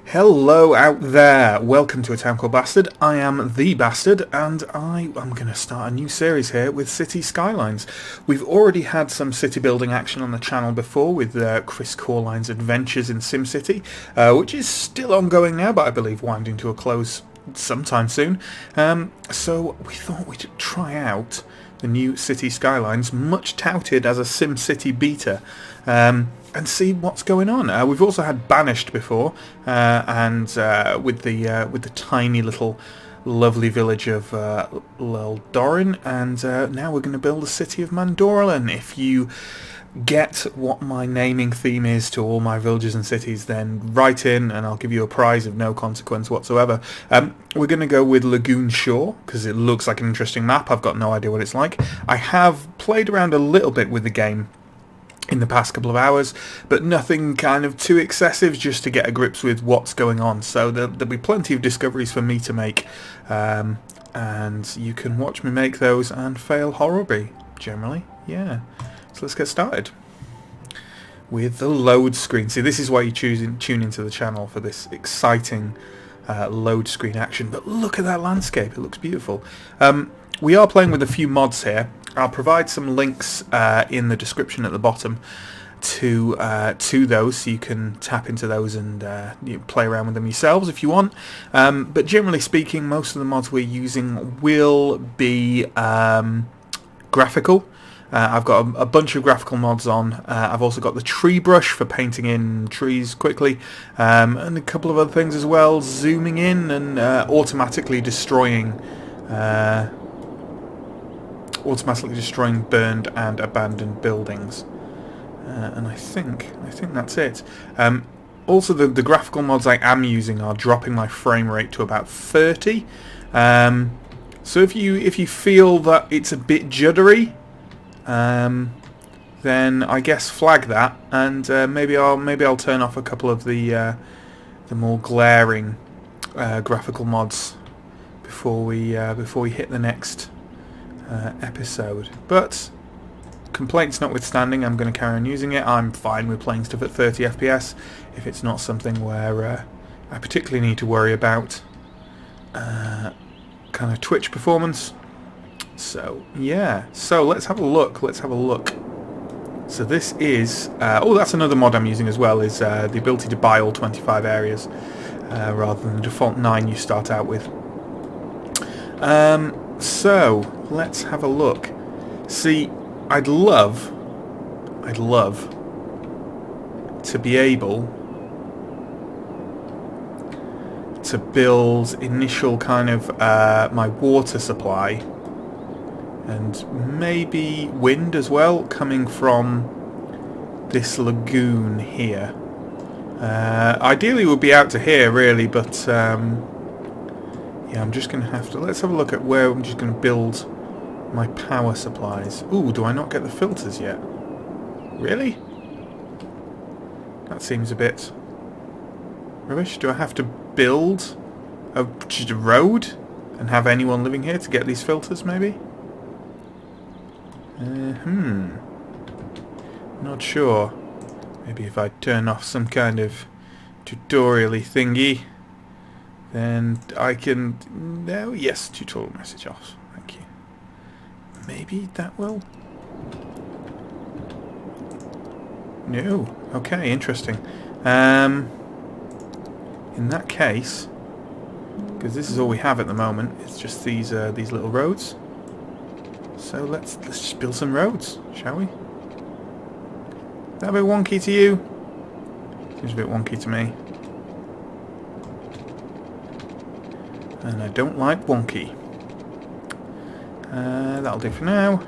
Hello out there, welcome to A Town Called Bastard. I am the Bastard and I am going to start a new series here with City Skylines. We've already had some city building action on the channel before with Chris Corline's Adventures in SimCity, which is still ongoing now but I believe winding to a close sometime soon. So we thought we'd try out the new City Skylines, much touted as a SimCity beta. And see what's going on. We've also had Banished before, and with the tiny little lovely village of Leldorin, and now we're going to build the city of Mandorallen. If you get what my naming theme is to all my villages and cities, then write in and I'll give you a prize of no consequence whatsoever. We're going to go with Lagoon Shore because it looks like an interesting map. I've got no idea what it's like. I have played around a little bit with the game in the past couple of hours, but nothing kind of too excessive, just to get a grips with what's going on. So there'll be plenty of discoveries for me to make, and you can watch me make those and fail horribly, generally. Yeah. So let's get started with the load screen. See, this is why you tune into the channel, for this exciting load screen action. But look at that landscape, it looks beautiful. We are playing with a few mods here. I'll provide some links in the description at the bottom to those, so you can tap into those and play around with them yourselves if you want. But generally speaking, most of the mods we're using will be graphical. I've got a bunch of graphical mods on. I've also got the tree brush for painting in trees quickly, and a couple of other things as well, zooming in and automatically destroying burned and abandoned buildings, and I think that's it. Also, the graphical mods I am using are dropping my frame rate to about 30. So if you feel that it's a bit juddery, then I guess flag that, and maybe I'll turn off a couple of the more glaring graphical mods before we hit the next episode. But complaints notwithstanding, I'm going to carry on using it. I'm fine with playing stuff at 30 FPS if it's not something where I particularly need to worry about kind of Twitch performance. So yeah, so let's have a look. So this is that's another mod I'm using as well, is the ability to buy all 25 areas rather than the default 9 you start out with. So let's have a look. See, I'd love to be able to build initial kind of my water supply, and maybe wind as well, coming from this lagoon here. Ideally it would be out to here really, but yeah, I'm just going to have to... Let's have a look at where I'm just going to build my power supplies. Ooh, do I not get the filters yet? Really? That seems a bit rubbish. Do I have to build just a road and have anyone living here to get these filters, maybe? Not sure. Maybe if I turn off some kind of tutorial-y thingy, then I can... No, yes, tutorial message off. Thank you. Maybe that will... No. Okay, interesting. In that case, because this is all we have at the moment, it's just these little roads. So let's just build some roads, shall we? Is that a bit wonky to you? Seems a bit wonky to me. And I don't like wonky. That'll do for now.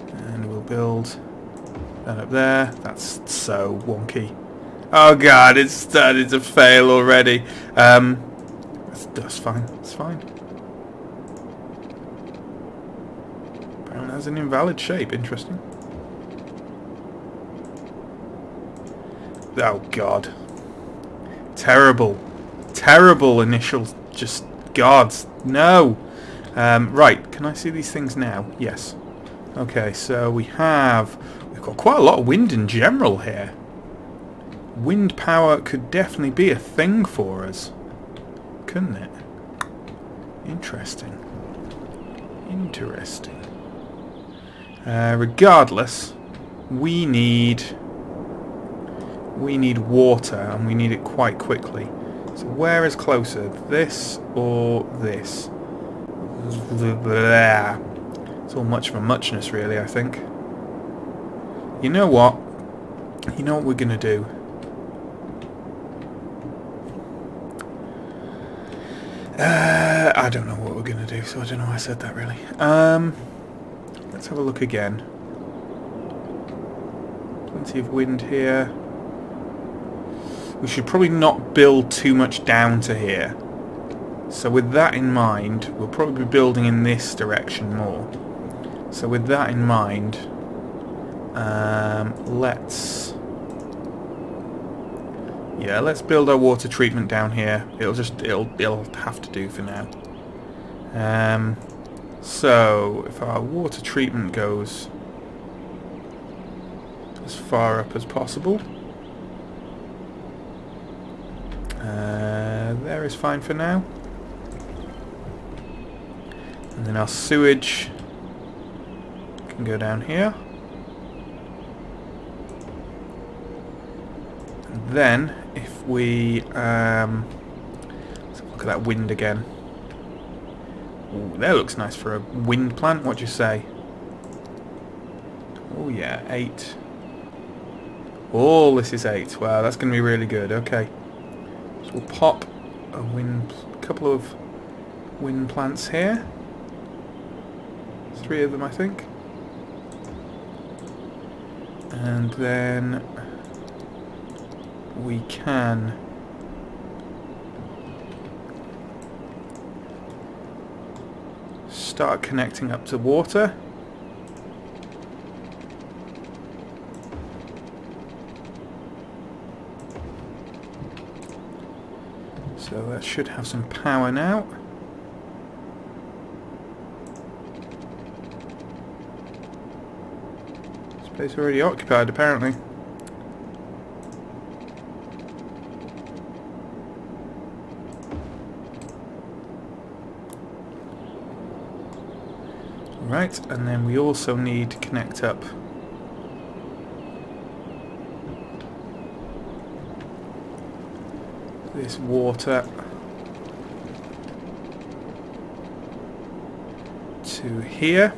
And we'll build that up there. That's so wonky. Oh god, it's started to fail already. That's fine. It's fine. Apparently it has an invalid shape. Interesting. Oh god. Terrible. Terrible initial, just gods, no. Right, can I see these things now? Yes. Okay, so we've got quite a lot of wind in general here. Wind power could definitely be a thing for us, couldn't it? Interesting. Interesting. Regardless, we need water, and we need it quite quickly. So where is closer, this or this? It's all much of a muchness, really, I think. You know what? You know what we're going to do? I don't know what we're going to do, so I don't know why I said that, really. Let's have a look again. Plenty of wind here. We should probably not build too much down to here. So with that in mind, we'll probably be building in this direction more. So with that in mind, let's build our water treatment down here. It'll have to do for now. So if our water treatment goes as far up as possible, there is fine for now. And then our sewage can go down here. And then if we let's have a look at that wind again. Ooh, that looks nice for a wind plant. What do you say? Oh yeah, 8. Oh, this is 8. Wow, that's going to be really good. Okay, so we'll pop a couple of wind plants here. 3 of them, I think. And then we can start connecting up to water. So that should have some power now. Space already occupied, apparently. Right, and then we also need to connect up this water to here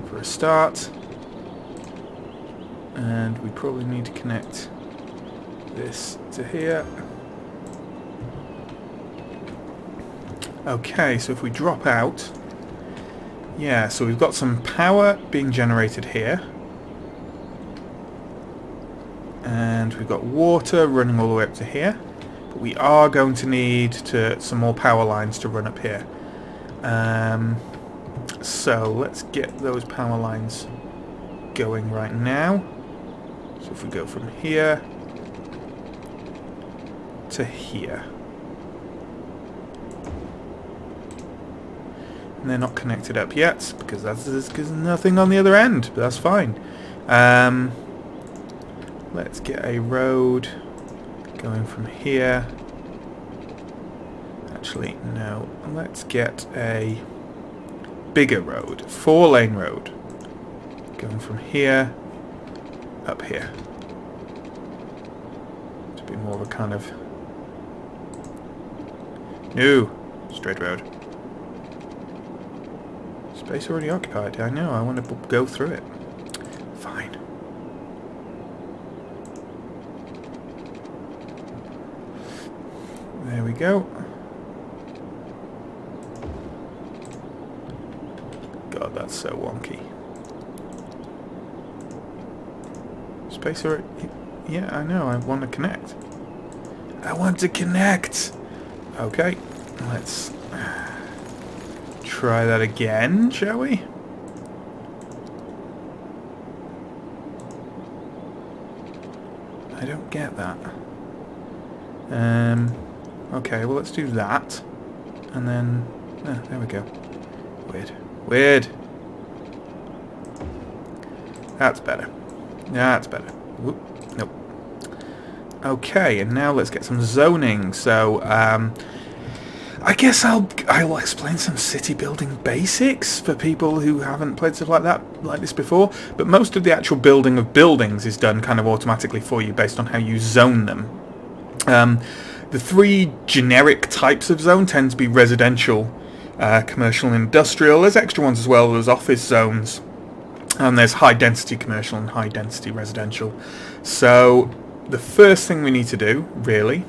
for a start, and we probably need to connect this to here. Okay, so if we drop out, yeah, so we've got some power being generated here, and we've got water running all the way up to here, but we are going to need some more power lines to run up here. So let's get those power lines going right now. So if we go from here to here. And they're not connected up yet because there's nothing on the other end, but that's fine. Let's get a road going from here. Actually, no. Let's get a bigger road, 4-lane road, going from here up here. To be more of a kind of straight road. Space already occupied. I know. I want to go through it. Fine. There we go. God, that's so wonky. Space already... Yeah, I know. I want to connect. I want to connect! Okay. Let's try that again, shall we? I don't get that. Okay, well let's do that. And then... there we go. Weird. That's better. That's better. Whoop. Nope. Okay, and now let's get some zoning. So, I guess I'll explain some city building basics for people who haven't played stuff like this before. But most of the actual building of buildings is done kind of automatically for you based on how you zone them. The three generic types of zone tend to be residential, commercial and industrial. There's extra ones as well. There's office zones. And there's high density commercial and high density residential. So the first thing we need to do, really,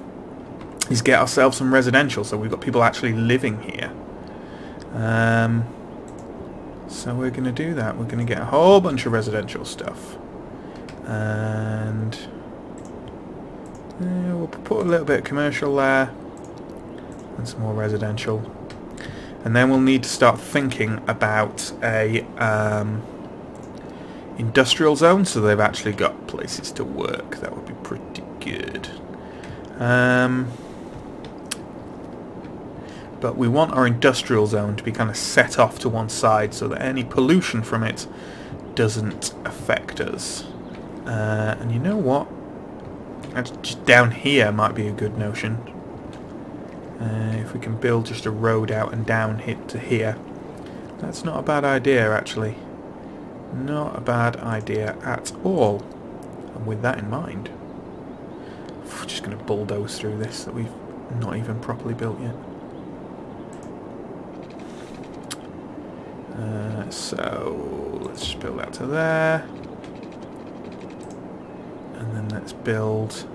is get ourselves some residential. So we've got people actually living here. So we're going to do that. We're going to get a whole bunch of residential stuff. And we'll put a little bit of commercial there. And some more residential. And then we'll need to start thinking about a industrial zone, so they've actually got places to work. That would be pretty good. But we want our industrial zone to be kind of set off to one side so that any pollution from it doesn't affect us. And you know what? Just down here might be a good notion. If we can build just a road out and down to here. That's not a bad idea, actually. Not a bad idea at all. And with that in mind, we're just going to bulldoze through this that we've not even properly built yet. So let's just build out to there. And then let's build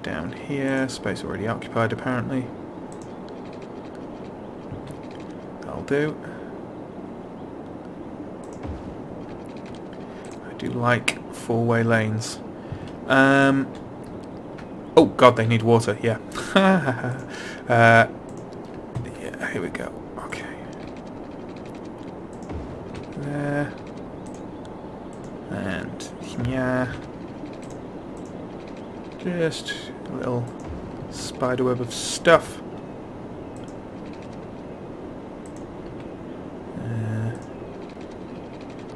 down here. Space already occupied, apparently. That'll do. I do like four-way lanes. Oh god, they need water. Yeah. Yeah. Here we go. Okay. There. And yeah. Just a little spiderweb of stuff.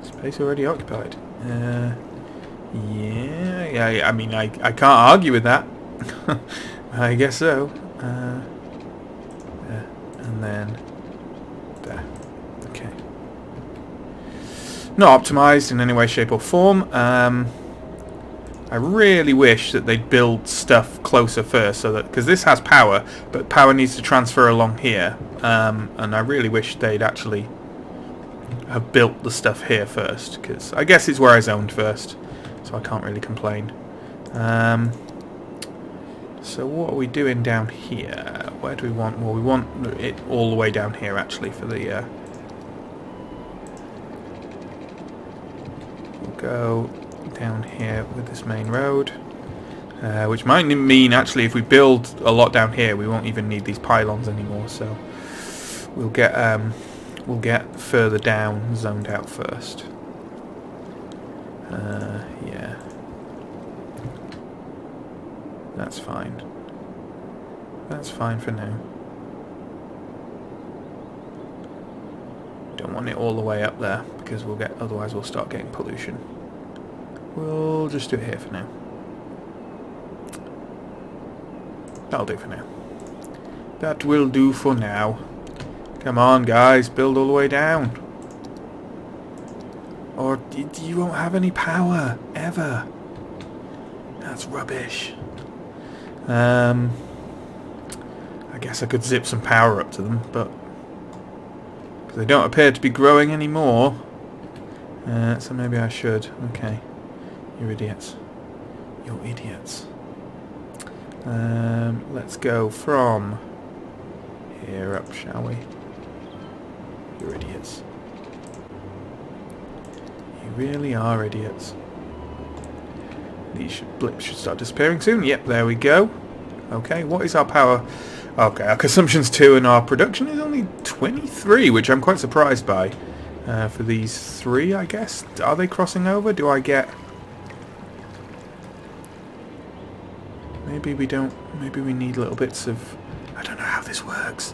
Space already occupied. Yeah. I mean, I can't argue with that. I guess so. And then there. Okay. Not optimized in any way, shape, or form. I really wish that they'd build stuff closer first, so that because this has power, but power needs to transfer along here. And I really wish they'd actually have built the stuff here first, because I guess it's where I zoned first, so I can't really complain. So what are we doing down here? Where do we want? Well, we want it all the way down here, actually, for the... we'll go down here with this main road, which might mean, actually, if we build a lot down here, we won't even need these pylons anymore, so we'll get further down, zoned out first. Yeah. That's fine. That's fine for now. Don't want it all the way up there because otherwise we'll start getting pollution. We'll just do it here for now. That'll do for now. That will do for now. Come on, guys, build all the way down. Or you won't have any power ever. That's rubbish. I guess I could zip some power up to them, but they don't appear to be growing anymore. So maybe I should. Okay, you're idiots. You're idiots. Let's go from here up, shall we? You're idiots. You really are idiots. These blips should start disappearing soon. Yep, there we go. Okay, what is our power? Okay, our consumption's 2 and our production is only 23, which I'm quite surprised by. For these 3, I guess. Are they crossing over? Do I get... Maybe we don't... Maybe we need little bits of... I don't know how this works.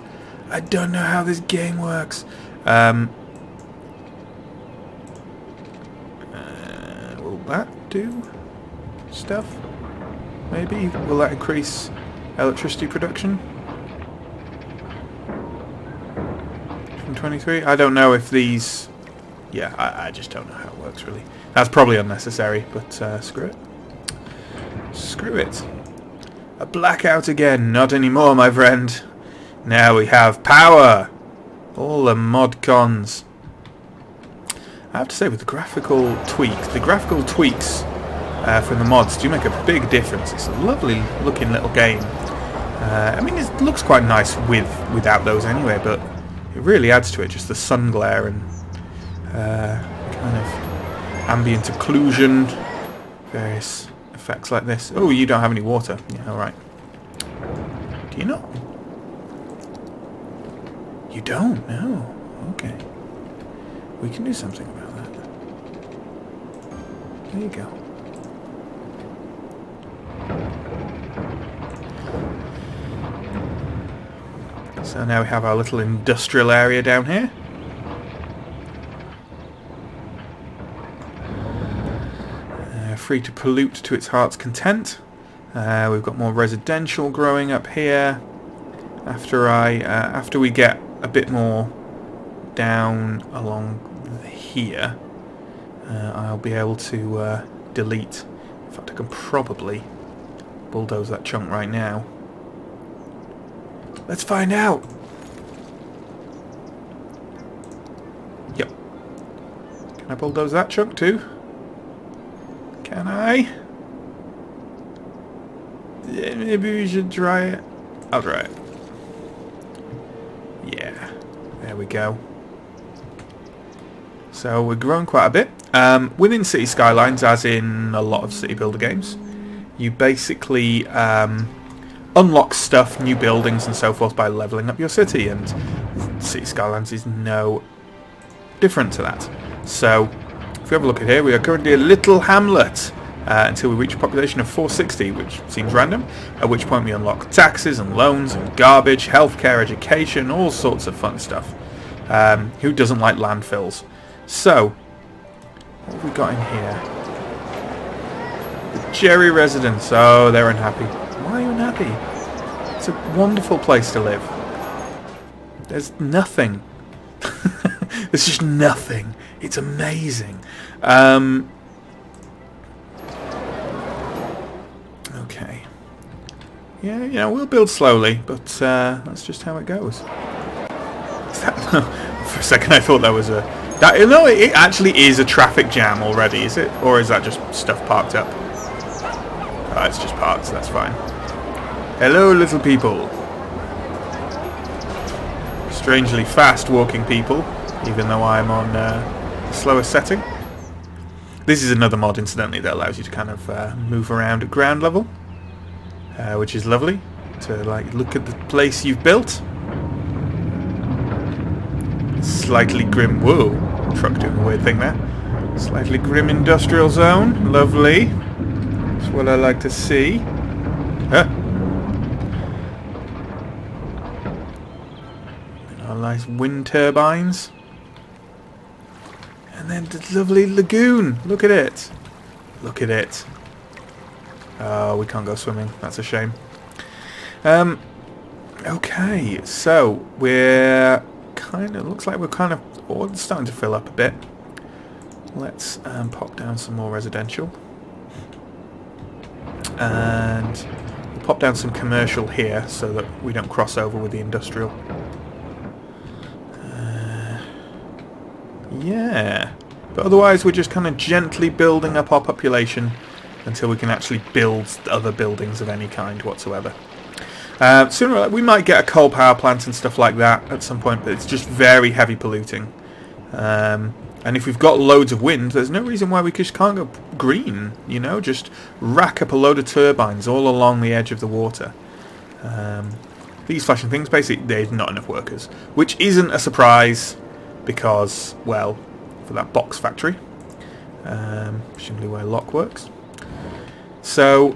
I don't know how this game works. Will that do stuff? Maybe? Will that increase electricity production? From 23? I don't know if these... Yeah, I just don't know how it works, really. That's probably unnecessary, but screw it. Screw it. A blackout again. Not anymore, my friend. Now we have power. All the mod cons. I have to say, with the graphical tweaks from the mods do make a big difference. It's a lovely looking little game. I mean, it looks quite nice without those anyway, but it really adds to it, just the sun glare and kind of ambient occlusion, various effects like this. Oh, you don't have any water. Yeah, alright. Do you not? You don't? No. Okay. We can do something about that. There you go. So now we have our little industrial area down here. Free to pollute to its heart's content. We've got more residential growing up here. After we get a bit more down along here, I'll be able to delete. In fact, I can probably bulldoze that chunk right now. Let's find out. Yep. Can I bulldoze that chunk too? Can I? Yeah, maybe we should try it. I'll try it. Yeah. There we go. So we're growing quite a bit. Within City Skylines, as in a lot of city builder games, you basically unlock stuff, new buildings and so forth by leveling up your city, and City Skylines is no different to that. So if we have a look at here, we are currently a little hamlet until we reach a population of 460, which seems random, at which point we unlock taxes and loans and garbage, healthcare, education, all sorts of fun stuff. Who doesn't like landfills? So, what have we got in here? The Jerry residents. Oh, they're unhappy. Why are you unhappy? It's a wonderful place to live. There's nothing. There's just nothing. It's amazing. Okay. Yeah, you know, we'll build slowly, but that's just how it goes. Is that, for a second I thought that was a... no, it actually is a traffic jam already, is it? Or is that just stuff parked up? Oh, it's just parked, that's fine. Hello, little people. Strangely fast walking people, even though I'm on slower setting. This is another mod, incidentally, that allows you to kind of move around at ground level, which is lovely to like look at the place you've built. Slightly grim. Whoa, truck doing a weird thing there. Slightly grim industrial zone. Lovely. That's what I like to see. Huh? Our nice wind turbines. And then the lovely lagoon. Look at it. Look at it. Oh, we can't go swimming. That's a shame. Okay, so we're kind of... Looks like we're kind of starting to fill up a bit. Let's pop down some more residential. And we'll pop down some commercial here so that we don't cross over with the industrial. Yeah, but otherwise we're just kind of gently building up our population until we can actually build other buildings of any kind whatsoever. Sooner or later we might get a coal power plant and stuff like that at some point, but it's just very heavy polluting. And if we've got loads of wind, there's no reason why we just can't go green, you know, just rack up a load of turbines all along the edge of the water. These flashing things, basically, there's not enough workers, which isn't a surprise. Because, well, for that box factory, presumably where Lock works. So,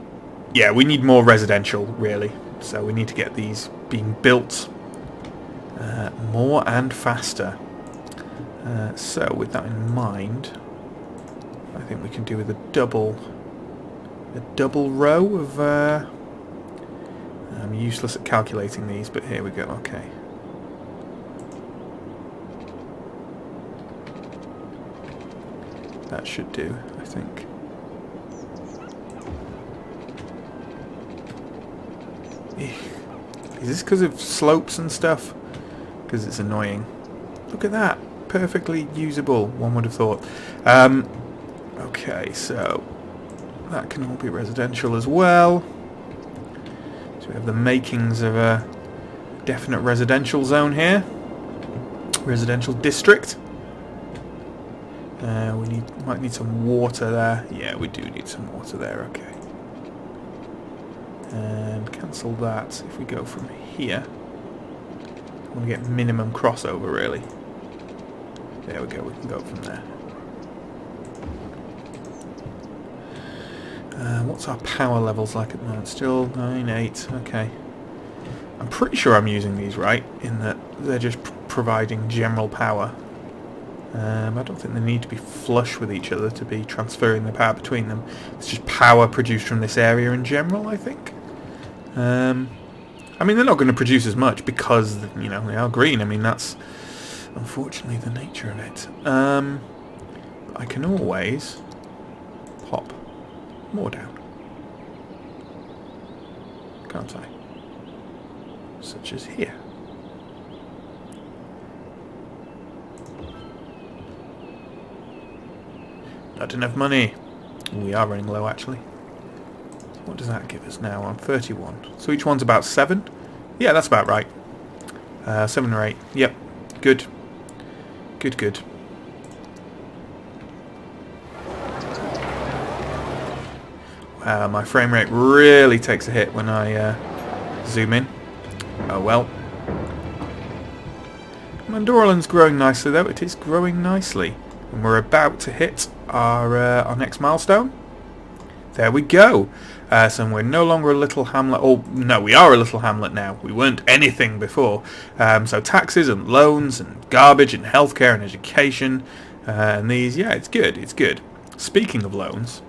yeah, we need more residential, really. So we need to get these being built more and faster. So, with that in mind, I think we can do with a double row of... I'm useless at calculating these, but here we go, okay. That should do, I think. Is this because of slopes and stuff? Because it's annoying. Look at that. Perfectly usable, one would have thought. Okay, so that can all be residential as well. So we have the makings of a definite residential zone here. Residential district. Might need some water there. Yeah, we do need some water there, okay. And cancel that if we go from here. I want to get minimum crossover, really. There we go, we can go from there. What's our power levels like at the moment? Still 9, 8, okay. I'm pretty sure I'm using these right, in that they're just providing general power. I don't think they need to be flush with each other to be transferring the power between them. It's just power produced from this area in general, I think. I mean, they're not going to produce as much because, you know, they are green. I mean, that's unfortunately the nature of it. I can always pop more down. Can't I? Such as here. Not enough money. We are running low, actually. What does that give us now? On 31. So each one's about 7? Yeah, that's about right. 7 or 8. Yep. Good. Good, good. Wow, my frame rate really takes a hit when I zoom in. Oh well. Mandorallen's growing nicely, though. It is growing nicely. And we're about to hit our next milestone. There we go. So we're no longer a little hamlet. Oh, no, we are a little hamlet now. We weren't anything before. So taxes and loans and garbage and healthcare and education. And these, yeah, it's good. It's good. Speaking of loans,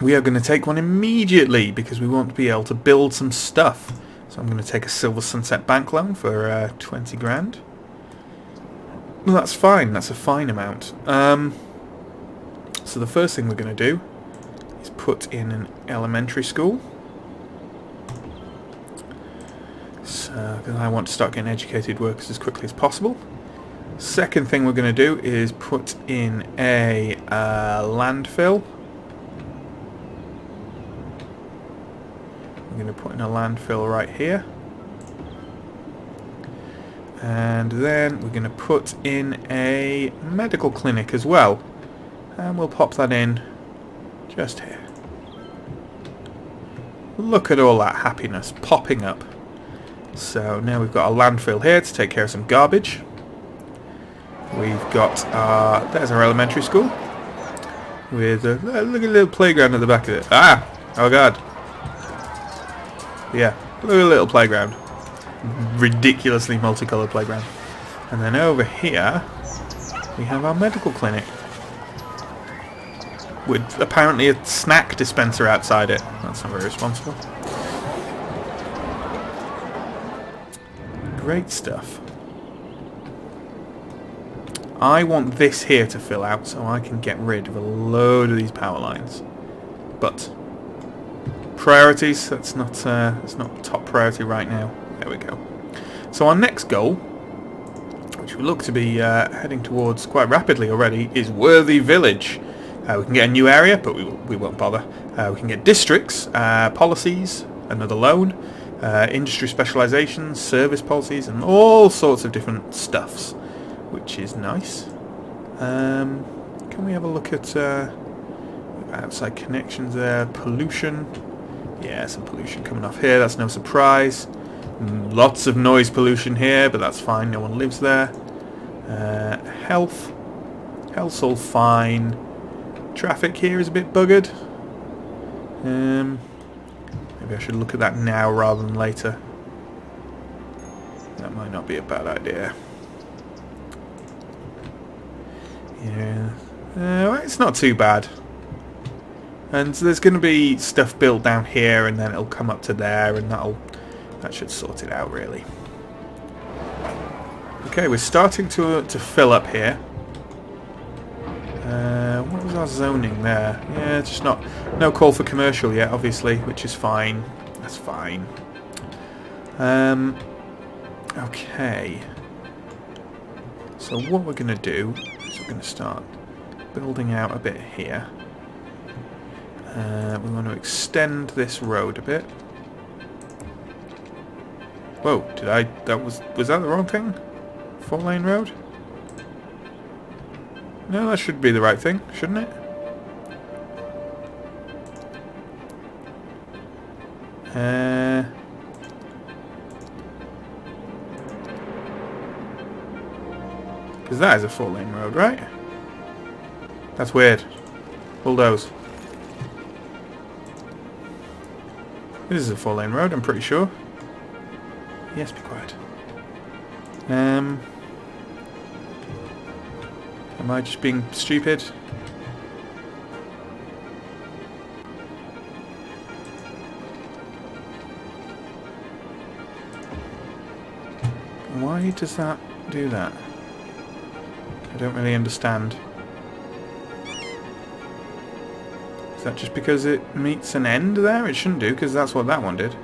we are going to take one immediately because we want to be able to build some stuff. So I'm going to take a Silver Sunset Bank loan for 20 grand. Well, that's fine. That's a fine amount. So the first thing we're going to do is put in an elementary school. So, because I want to start getting educated workers as quickly as possible. Second thing we're going to do is put in a landfill. I'm going to put in a landfill right here. And then we're going to put in a medical clinic as well. And we'll pop that in just here. Look at all that happiness popping up. So now we've got a landfill here to take care of some garbage. We've got there's our elementary school. With look at the little playground at the back of it. Ah! Oh god. Yeah, look at the little playground. Ridiculously multicolored playground. And then over here we have our medical clinic with apparently a snack dispenser outside it. That's not very responsible. Great stuff. I want this here to fill out so I can get rid of a load of these power lines. But priorities, that's not top priority right now. There we go. So our next goal, which we look to be heading towards quite rapidly already, is Worthy Village. We can get a new area, but we won't bother. We can get districts, policies, another loan, industry specializations, service policies, and all sorts of different stuffs, which is nice. Can we have a look at outside connections there? Pollution. Yeah, some pollution coming off here. That's no surprise. Lots of noise pollution here, but that's fine. No one lives there. Health. Health's all fine. Traffic here is a bit buggered. Maybe I should look at that now rather than later. That might not be a bad idea. Yeah, Well, it's not too bad. And there's going to be stuff built down here, and then it'll come up to there, and that should sort it out, really. Okay, we're starting to fill up here. What was our zoning there? Yeah, it's just no call for commercial yet, obviously, which is fine. That's fine. Okay. So what we're going to do is we're going to start building out a bit here. We want to extend this road a bit. Whoa, was that the wrong thing? 4-lane road? No, that should be the right thing, shouldn't it? Because that is a 4-lane road, right? That's weird. Bulldoze. This is a 4-lane road, I'm pretty sure. Yes, be quiet. Am I just being stupid? Why does that do that? I don't really understand. Is that just because it meets an end there? It shouldn't do, because that's what that one did.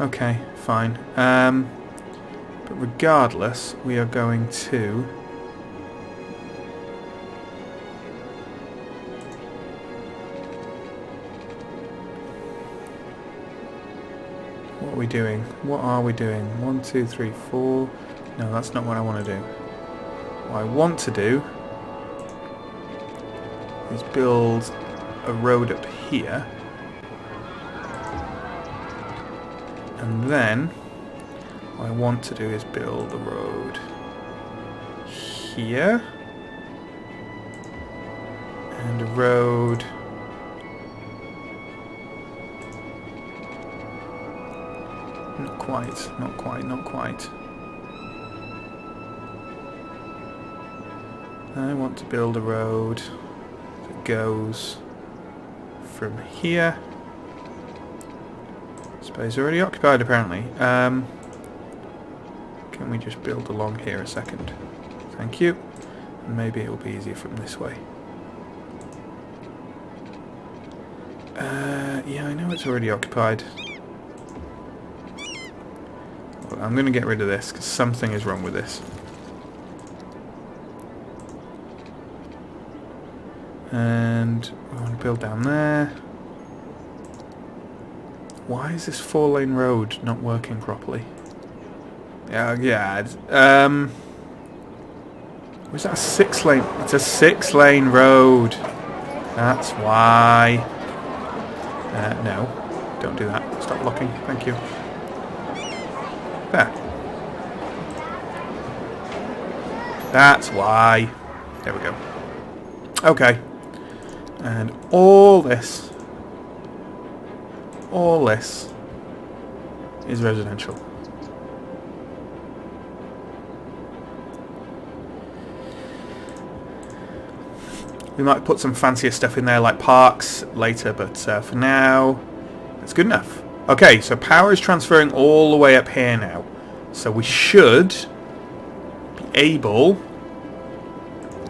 Okay, fine. But regardless, we are going to... What are we doing? What are we doing? 1, 2, 3, 4... No, that's not what I want to do. What I want to do is build a road up here. And then what I want to do is build a road here. And a road not quite. I want to build a road that goes from here. Space already occupied, apparently. Can we just build along here a second? Thank you. And maybe it'll be easier from this way. Yeah, I know it's already occupied. Well, I'm going to get rid of this because something is wrong with this. And we want to build down there. Why is this 4-lane road not working properly? Yeah. Was that a 6-lane? It's a 6-lane road. That's why. No, don't do that. Stop blocking. Thank you. There. That's why. There we go. Okay. And all this is residential. We might put some fancier stuff in there like parks later, but for now that's good enough. Okay, so power is transferring all the way up here now, so we should be able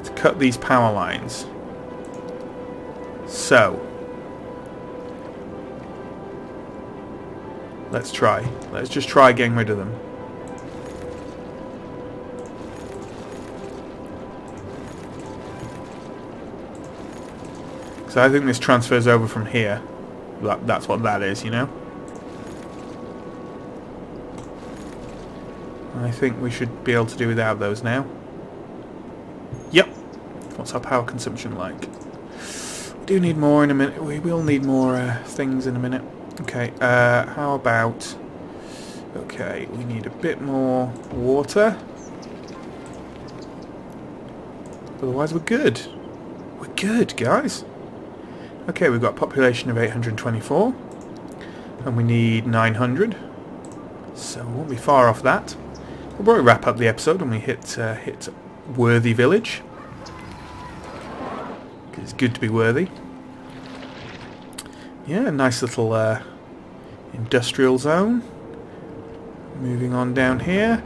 to cut these power lines. So let's try. Let's just try getting rid of them. So I think this transfers over from here. That's what that is, you know? I think we should be able to do without those now. Yep. What's our power consumption like? We do need more in a minute. We will need more things in a minute. Okay, how about... Okay, we need a bit more water. Otherwise we're good. We're good, guys. Okay, we've got a population of 824. And we need 900. So we won't be far off that. We'll probably wrap up the episode when we hit worthy village. It's good to be worthy. Yeah, nice little industrial zone. Moving on down here.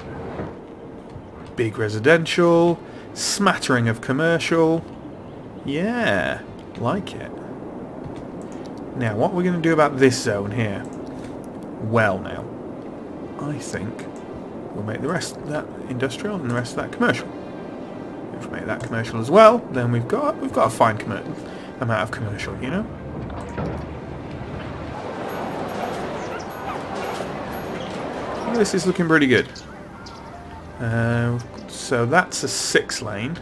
Big residential. Smattering of commercial. Yeah, like it. Now, what are we going to do about this zone here? Well, now, I think we'll make the rest of that industrial and the rest of that commercial. If we make that commercial as well, then we've got a fine amount of commercial, you know. Well, this is looking pretty good. So that's a 6 lane.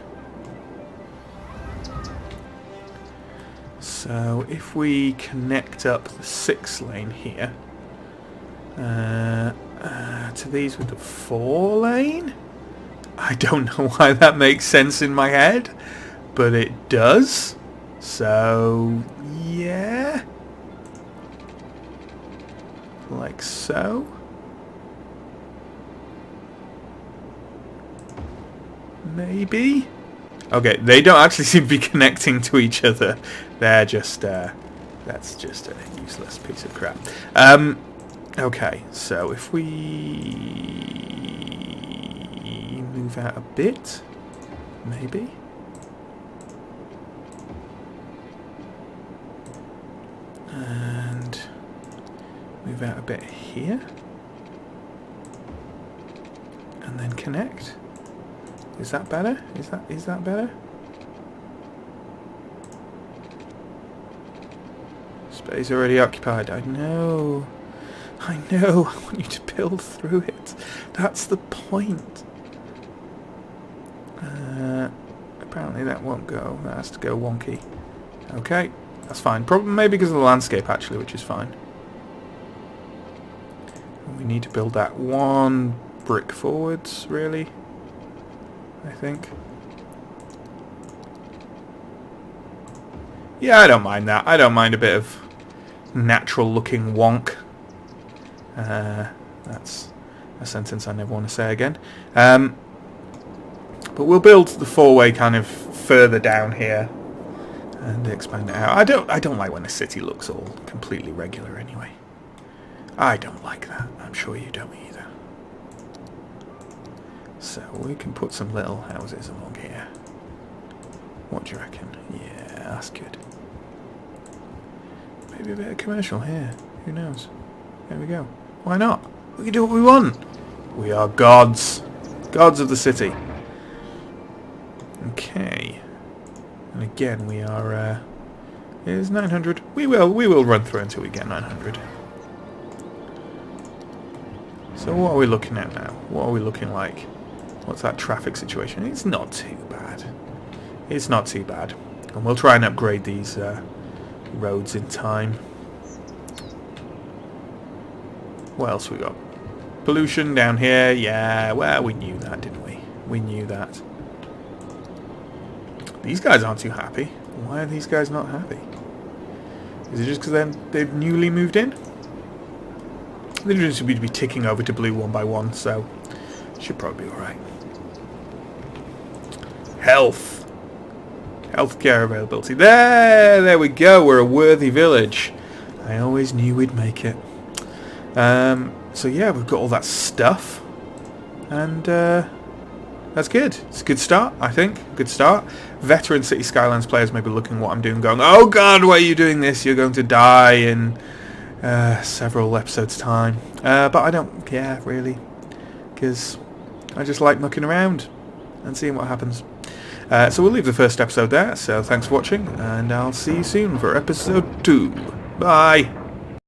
So if we connect up the 6 lane here to these with the 4 lane, I don't know why that makes sense in my head, but it does. So yeah, like so. Maybe. Okay, they don't actually seem to be connecting to each other. They're just that's just a useless piece of crap. Okay, so if we move out a bit, maybe. And move out a bit here. And then connect. Is that better? Is that better? Space already occupied. I know. I want you to build through it. That's the point. Apparently that won't go. That has to go wonky. Okay, that's fine. Probably maybe because of the landscape actually, which is fine. We need to build that 1 brick forwards, really. I think. Yeah, I don't mind that. I don't mind a bit of natural looking wonk. That's a sentence I never want to say again. But we'll build the 4-way kind of further down here and expand it out. I don't like when a city looks all completely regular anyway. I don't like that. I'm sure you don't either. So we can put some little houses along here. What do you reckon? Yeah, that's good. Maybe a bit of commercial here. Who knows? There we go. Why not? We can do what we want. We are gods. Gods of the city. Okay. And again we are is 900. We will run through until we get 900. So what are we looking at now? What are we looking like? What's that traffic situation? It's not too bad. It's not too bad. And we'll try and upgrade these roads in time. What else we got? Pollution down here. Yeah, well, we knew that, didn't we? We knew that. These guys aren't too happy. Why are these guys not happy? Is it just because they've newly moved in? They just seem to be ticking over to blue one by one, so should probably be alright. Health. Healthcare availability. There we go. We're a worthy village. I always knew we'd make it. So yeah, we've got all that stuff. And that's good. It's a good start, I think. Good start. Veteran City Skylines players may be looking at what I'm doing going, oh god, why are you doing this? You're going to die in several episodes' time. But I don't care, really. Because I just like mucking around and seeing what happens. So we'll leave the first episode there. So thanks for watching, and I'll see you soon for episode 2. Bye!